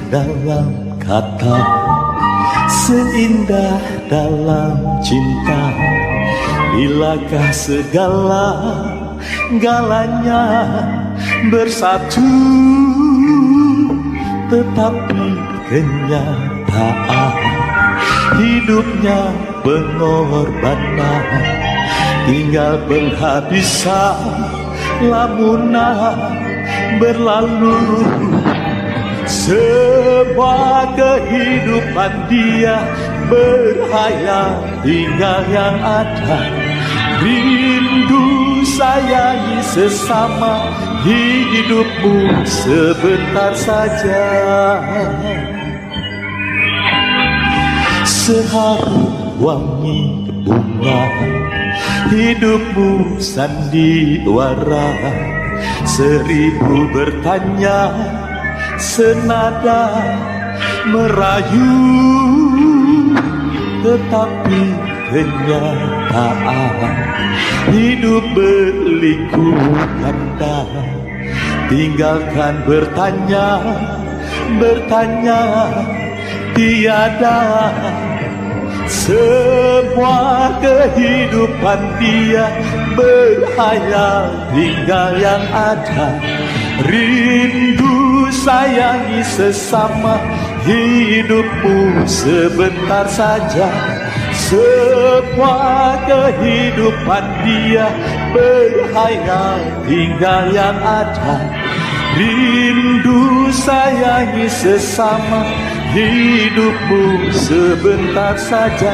dalam kata, seindah dalam cinta. Bilakah segala-galanya bersatu, tetapi kenyataan hidupnya pengorbanan, tinggal penghabisan lamunan berlalu. Semua kehidupan dia berhayal, tinggal yang ada rindu sayangi sesama. Hidupmu sebentar saja, seharu wangi bunga. Hidupmu sandiwara, seribu bertanya, senada merayu. Tetapi kenyataan hidup berliku ganda. Tinggalkan bertanya, bertanya tiada. Semua kehidupan dia berhayal, tinggal yang ada rindu sayangi sesama. Hidupmu sebentar saja, semua kehidupan dia berhayal, tinggal yang ada rindu sayangi sesama. Hidupmu sebentar saja.